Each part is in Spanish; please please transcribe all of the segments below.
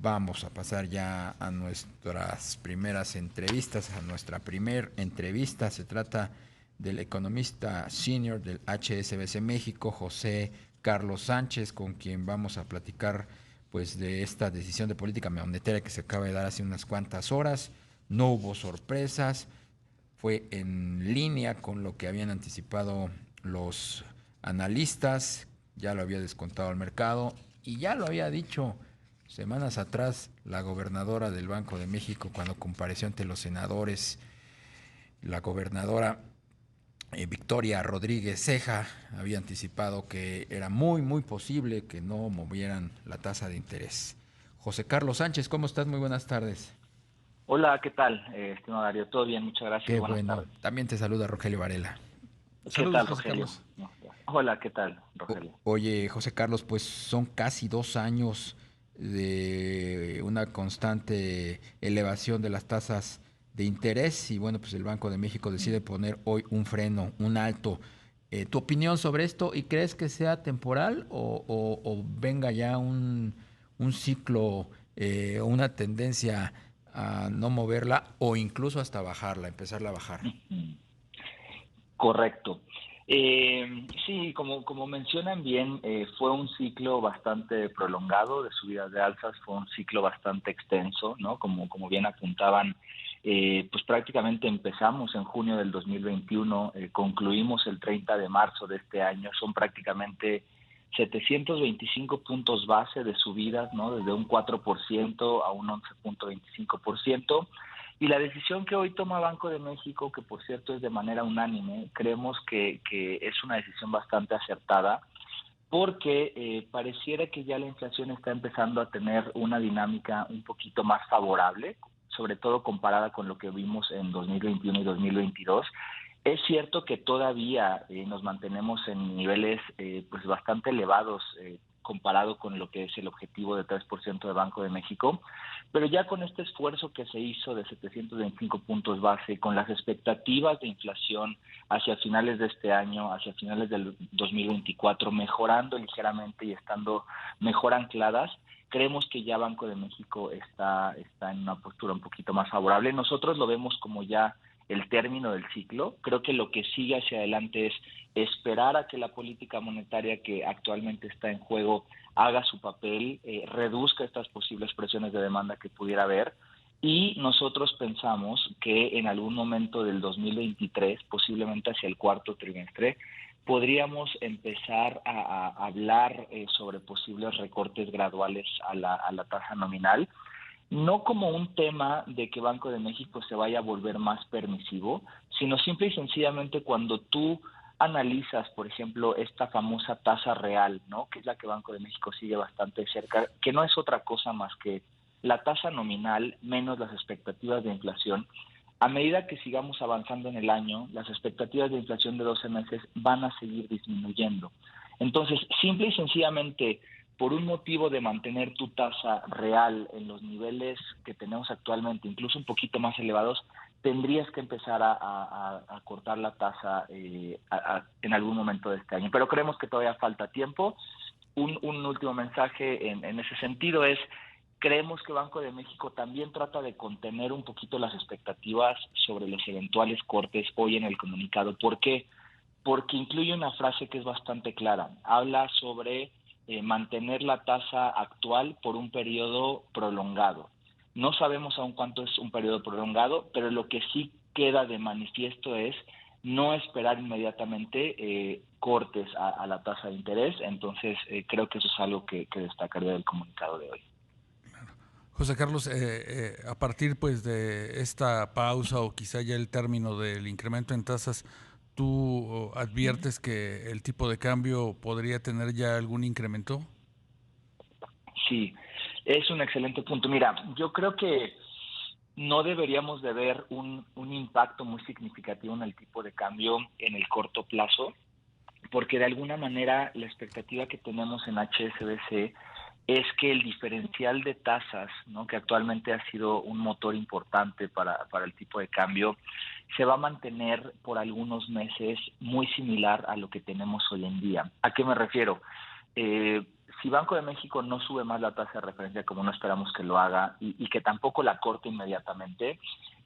Vamos a pasar ya a nuestras primeras entrevistas, a nuestra primer entrevista. Se trata del economista senior del HSBC México, José Carlos Sánchez, con quien vamos a platicar pues de esta decisión de política monetaria que se acaba de dar hace unas cuantas horas. No hubo sorpresas, fue en línea con lo que habían anticipado los analistas, ya lo había descontado al mercado y ya lo había dicho semanas atrás la gobernadora del Banco de México cuando compareció ante los senadores. La gobernadora Victoria Rodríguez Ceja había anticipado que era muy posible que no movieran la tasa de interés. José Carlos Sánchez, ¿cómo estás? Muy buenas tardes. Hola, ¿qué tal, estimado Darío? Todo bien, muchas Qué gracias, buenas bueno. tardes. También te saluda Rogelio Varela. ¿Qué Saludos, tal, José Rogelio? Carlos. No, hola, ¿qué tal, Rogelio? Oye, José Carlos, pues son casi 2 años de una constante elevación de las tasas de interés y bueno, pues el Banco de México decide poner hoy un freno, un alto. ¿Tu opinión sobre esto y crees que sea temporal o venga ya un ciclo, una tendencia a no moverla o incluso hasta bajarla, empezarla a bajar? Ujú. Correcto. Sí, como mencionan bien, fue un ciclo bastante prolongado de subidas de alzas, fue un ciclo bastante extenso, ¿no? Como bien apuntaban, pues prácticamente empezamos en junio del 2021, concluimos el 30 de marzo de este año, son prácticamente 725 puntos base de subidas, ¿no? Desde un 4% a un 11.25%. Y la decisión que hoy toma Banco de México, que por cierto es de manera unánime, creemos que es una decisión bastante acertada, porque pareciera que ya la inflación está empezando a tener una dinámica un poquito más favorable, sobre todo comparada con lo que vimos en 2021 y 2022. Es cierto que todavía nos mantenemos en niveles pues bastante elevados comparado con lo que es el objetivo de 3% de Banco de México, pero ya con este esfuerzo que se hizo de 725 puntos base, con las expectativas de inflación hacia finales de este año, hacia finales del 2024, mejorando ligeramente y estando mejor ancladas, creemos que ya Banco de México está en una postura un poquito más favorable. Nosotros lo vemos como ya el término del ciclo. Creo que lo que sigue hacia adelante es esperar a que la política monetaria que actualmente está en juego haga su papel, reduzca estas posibles presiones de demanda que pudiera haber. Y nosotros pensamos que en algún momento del 2023, posiblemente hacia el cuarto trimestre, podríamos empezar a hablar sobre posibles recortes graduales a la tasa nominal, no como un tema de que Banco de México se vaya a volver más permisivo, sino simple y sencillamente cuando tú analizas, por ejemplo, esta famosa tasa real, ¿no? Que es la que Banco de México sigue bastante cerca, que no es otra cosa más que la tasa nominal menos las expectativas de inflación. A medida que sigamos avanzando en el año, las expectativas de inflación de 12 meses van a seguir disminuyendo. Entonces, simple y sencillamente, por un motivo de mantener tu tasa real en los niveles que tenemos actualmente, incluso un poquito más elevados, tendrías que empezar a cortar la tasa en algún momento de este año. Pero creemos que todavía falta tiempo. Un último mensaje en ese sentido es, creemos que Banco de México también trata de contener un poquito las expectativas sobre los eventuales cortes hoy en el comunicado. ¿Por qué? Porque incluye una frase que es bastante clara. Habla sobre mantener la tasa actual por un periodo prolongado. No sabemos aún cuánto es un periodo prolongado, pero lo que sí queda de manifiesto es no esperar inmediatamente cortes a la tasa de interés. Entonces, creo que eso es algo que destacaría del comunicado de hoy. José Carlos, a partir pues de esta pausa o quizá ya el término del incremento en tasas, ¿tú adviertes que el tipo de cambio podría tener ya algún incremento? Sí, es un excelente punto. Mira, yo creo que no deberíamos de ver un impacto muy significativo en el tipo de cambio en el corto plazo, porque de alguna manera la expectativa que tenemos en HSBC es que el diferencial de tasas, ¿no? Que actualmente ha sido un motor importante para el tipo de cambio, se va a mantener por algunos meses muy similar a lo que tenemos hoy en día. ¿A qué me refiero? si Banco de México no sube más la tasa de referencia como no esperamos que lo haga y que tampoco la corte inmediatamente,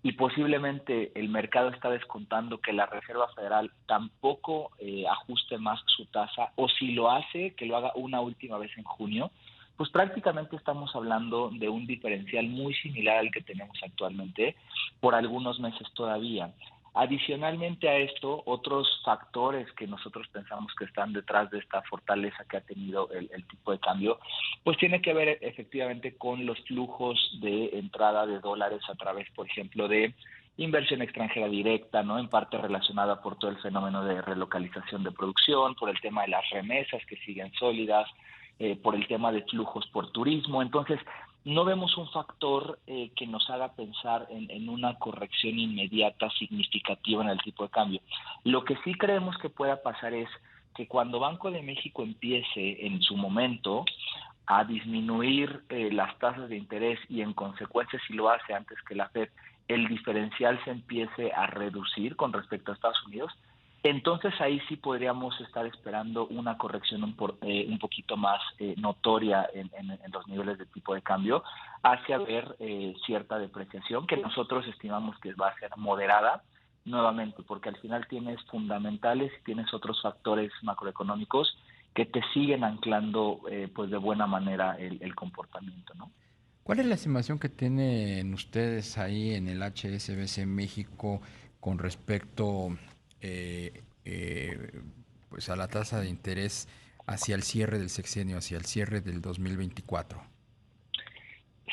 y posiblemente el mercado está descontando que la Reserva Federal tampoco ajuste más su tasa, o si lo hace, que lo haga una última vez en junio, pues prácticamente estamos hablando de un diferencial muy similar al que tenemos actualmente por algunos meses todavía. Adicionalmente a esto, otros factores que nosotros pensamos que están detrás de esta fortaleza que ha tenido el tipo de cambio, pues tiene que ver efectivamente con los flujos de entrada de dólares a través, por ejemplo, de inversión extranjera directa, ¿no? En parte relacionada por todo el fenómeno de relocalización de producción, por el tema de las remesas que siguen sólidas, por el tema de flujos por turismo. Entonces, no vemos un factor que nos haga pensar en una corrección inmediata significativa en el tipo de cambio. Lo que sí creemos que pueda pasar es que cuando Banco de México empiece en su momento a disminuir las tasas de interés y en consecuencia, si lo hace antes que la Fed, el diferencial se empiece a reducir con respecto a Estados Unidos, entonces ahí sí podríamos estar esperando una corrección un poquito más notoria en los niveles de tipo de cambio, hacia ver cierta depreciación que nosotros estimamos que va a ser moderada nuevamente, porque al final tienes fundamentales y tienes otros factores macroeconómicos que te siguen anclando pues de buena manera el comportamiento, ¿no? ¿Cuál es la estimación que tienen ustedes ahí en el HSBC México con respecto eh, eh, pues a la tasa de interés hacia el cierre del sexenio, hacia el cierre del 2024?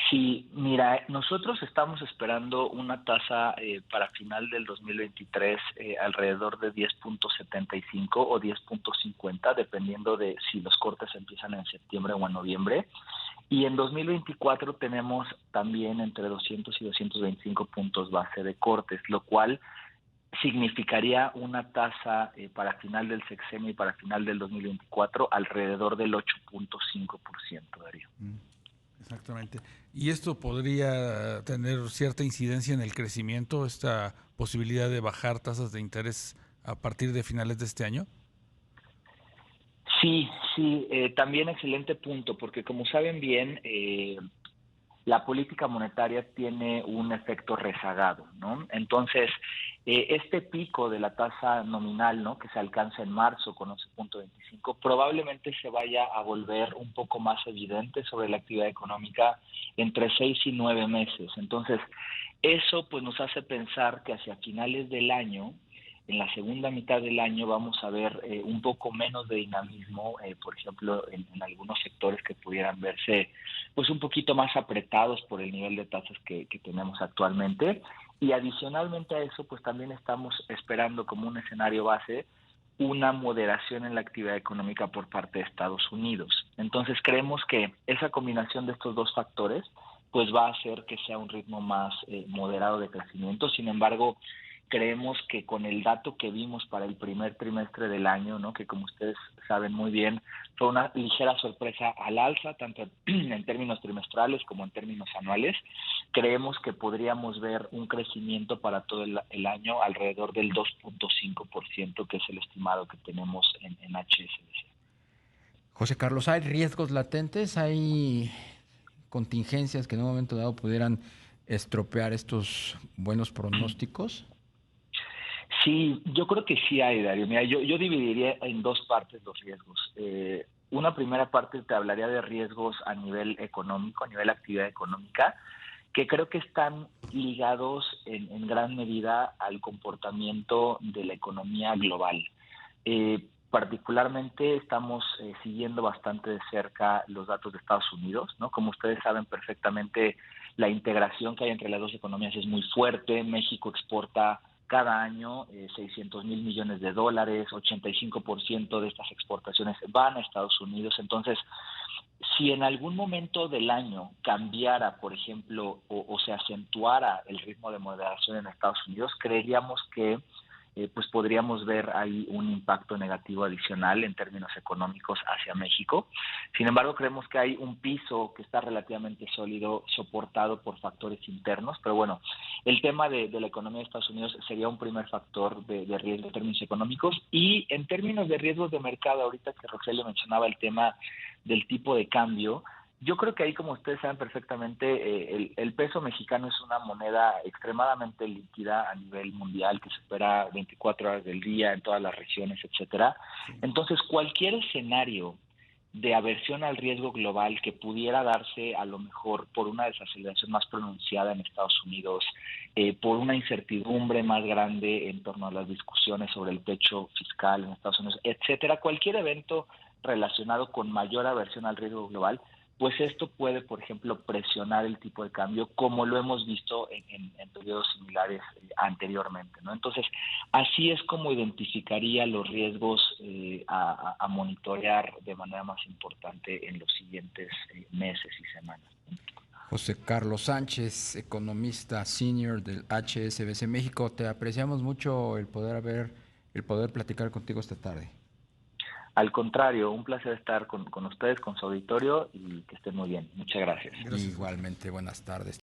Sí, mira, nosotros estamos esperando una tasa para final del 2023 alrededor de 10.75 o 10.50, dependiendo de si los cortes empiezan en septiembre o en noviembre. Y en 2024 tenemos también entre 200 y 225 puntos base de cortes, lo cual significaría una tasa para final del sexenio y para final del 2024 alrededor del 8.5%, Darío. Exactamente. ¿Y esto podría tener cierta incidencia en el crecimiento, esta posibilidad de bajar tasas de interés a partir de finales de este año? Sí, sí, también excelente punto, porque como saben bien, la política monetaria tiene un efecto rezagado, ¿no? Entonces, este pico de la tasa nominal, ¿no?, que se alcanza en marzo con 11.25, probablemente se vaya a volver un poco más evidente sobre la actividad económica entre 6 y 9 meses. Entonces, eso pues nos hace pensar que hacia finales del año, en la segunda mitad del año, vamos a ver un poco menos de dinamismo, por ejemplo, en algunos sectores que pudieran verse pues un poquito más apretados por el nivel de tasas que tenemos actualmente. Y adicionalmente a eso, pues también estamos esperando como un escenario base una moderación en la actividad económica por parte de Estados Unidos. Entonces creemos que esa combinación de estos dos factores pues va a hacer que sea un ritmo más moderado de crecimiento. Sin embargo, creemos que con el dato que vimos para el primer trimestre del año, ¿no?, que como ustedes saben muy bien, fue una ligera sorpresa al alza, tanto en términos trimestrales como en términos anuales, creemos que podríamos ver un crecimiento para todo el año alrededor del 2.5%, que es el estimado que tenemos en HSBC. José Carlos, ¿hay riesgos latentes? ¿Hay contingencias que en un momento dado pudieran estropear estos buenos pronósticos? Sí, yo creo que sí hay, Darío. Mira, yo dividiría en dos partes los riesgos. Una primera parte te hablaría de riesgos a nivel económico, a nivel actividad económica, que creo que están ligados en gran medida al comportamiento de la economía global. Particularmente estamos siguiendo bastante de cerca los datos de Estados Unidos, ¿no? Como ustedes saben perfectamente, la integración que hay entre las dos economías es muy fuerte. México exporta cada año 600 mil millones de dólares, 85% de estas exportaciones van a Estados Unidos. Entonces, si en algún momento del año cambiara, por ejemplo, o se acentuara el ritmo de moderación en Estados Unidos, creeríamos que pues podríamos ver ahí un impacto negativo adicional en términos económicos hacia México. Sin embargo, creemos que hay un piso que está relativamente sólido, soportado por factores internos, pero bueno, el tema de la economía de Estados Unidos sería un primer factor de riesgo en términos económicos. Y en términos de riesgos de mercado, ahorita que Rogelio mencionaba el tema del tipo de cambio, yo creo que ahí, como ustedes saben perfectamente, el peso mexicano es una moneda extremadamente líquida a nivel mundial, que supera 24 horas del día en todas las regiones, etcétera. Entonces, cualquier escenario de aversión al riesgo global que pudiera darse a lo mejor por una desaceleración más pronunciada en Estados Unidos, por una incertidumbre más grande en torno a las discusiones sobre el techo fiscal en Estados Unidos, etcétera, cualquier evento relacionado con mayor aversión al riesgo global, pues esto puede, por ejemplo, presionar el tipo de cambio, como lo hemos visto en periodos similares anteriormente, ¿no? Entonces, así es como identificaría los riesgos a monitorear de manera más importante en los siguientes meses y semanas. José Carlos Sánchez, economista senior del HSBC México, te apreciamos mucho el poder platicar contigo esta tarde. Al contrario, un placer estar con ustedes, con su auditorio, y que estén muy bien. Muchas gracias. Igualmente, buenas tardes.